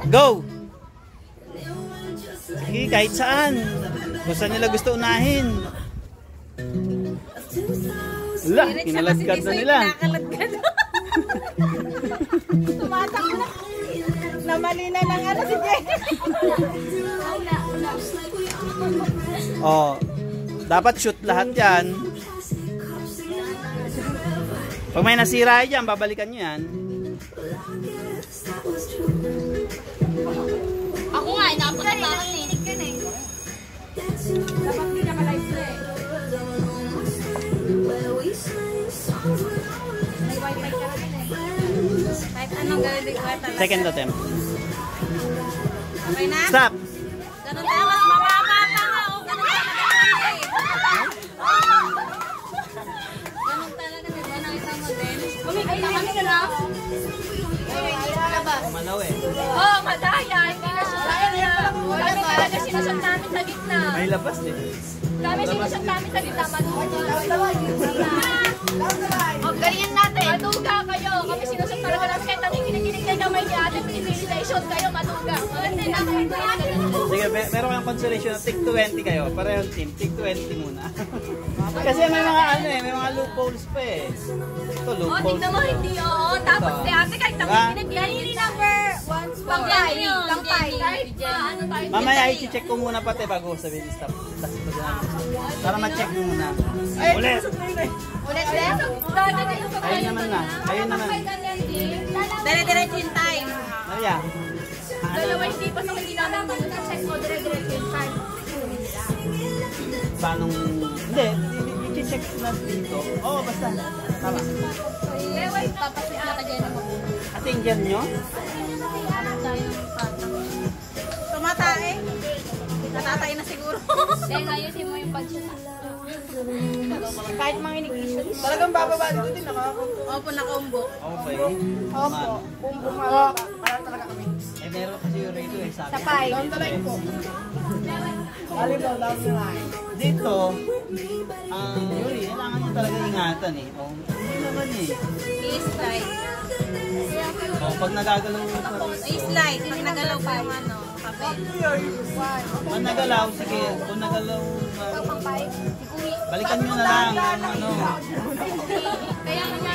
Go! Sige, kahit saan. Kung saan nila gusto unahin. Wala, kinaladkad na nila. Tumatak na. Namali na ng ano si Jay. Oh, dapat shoot lahat yan. Pag may nasira dyan, babalikan nyo yan. Ako nga, napakatakan eh. Dapat hindi naka-live na eh. May wifi ka rin eh. Kahit anong gawin ko talaga. Second attempt. Okay na? Stop! Ganun tayo, mas mababa pa nga. Ganun talaga eh. Ganun talaga, di ba? Nakita mo din. Kumikita kami ka na. Malaw eh. Oh, madaya. Hindi na siya. Kami talaga sinusot namin sa gitna. May labas eh. Kami sinusot namin sa gitna. O, ganyan natin. Maduga kayo. Kami sinusot talaga namin. Kahit nanginginig kayo kamay niya. Ate, pinipilation kayo. Maduga. Sige, meron kayong consolation na tig 20 kayo. Parehong team. Tig 20 muna. Kasi may mga ano eh. May mga loopholes pa eh. Ito O, loopholes. tignan mo. Hindi, oo. Tapos si ate kahit nanginginig. Hindi number 1. Pang-5. Mamaya i-check ko muna pati bago sabihin stop. Para ma-check mo muna. Ulit! Ulit din? Ayun naman na. Ayun naman. Dire-diretso yung time. Maria. Dalawa hindi pa sa hindi namin mag-check mo. Dire-diretso yung time. Paano? Hindi. I-check na dito. Oo, basta. Tama. Wait, tapos si ate dyan mo. Ating dyan nyo? Tumatae. Natatay na siguro. Dahil ayusin mo yung pag-shoot. Kahit mga inig-shoot mo. Talagang bababa dito din Opo, nakombo. Okay. Opo. Bumbo nga. Parang talaga kami. Eh, meron kasi yung radio eh. Sabi. Sapay. Down the line po. Alim daw, down the line. Dito, Yuri, kailangan nyo talaga ingatan eh. Oh, hindi naman eh. I-slide. Pag nagagalaw mo pa rin. I-slide. Pag nagalaw pa yung ano, papel. Pag nagalaw, sige. Kung nagalaw, balikan nyo na lang. Ano. Kaya kanya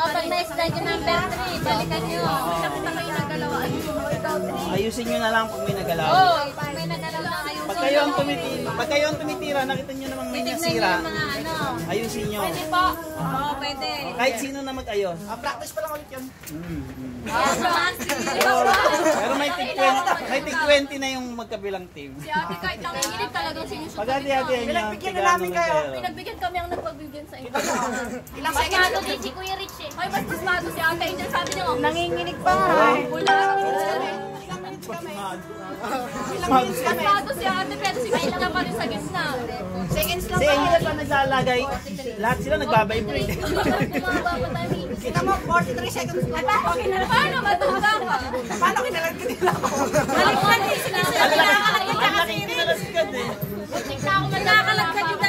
pag na-slide yung number 3, balikan nyo. Nakita kayo nagalaw. Ayusin nyo na lang pag may nagalaw. Oo, pag may nagalaw na ayusin. Pag kayo ang tumitira, nakita nyo namang may Titignan nyo nasira. yung mga ano. Ayusin nyo. Pwede po. Oo, pwede. Kahit sino na mag-ayos. Practice pa lang ulit yan. Pero may tig 20 na yung magkabilang team. Si ate kahit nanginginig talagang sinusot. Pag hati-hati yan yung Pinagbigyan na namin kayo. Pinagbigyan kami ang nagpagbigyan sa iyo. Ilang Mas seconds? mato din si Kuya Rich eh. Ay, mas mato si ate. Angel sabi niya, oh, Nanginginig pa. wala. Smart. Mas mato si ate, pero si Kuya niya pa rin sa gitna. Seconds lang Si pa. Angel pa naglalagay. Lahat sila nagbabibrate. Kita mo, 43 seconds. Ay, okay na. Paano matuga ka? Paano kinalag ka nila ako? Balik mo din. Sinasabi na Ang laki kinalasgad eh. Tignan ako magkakalagkad yung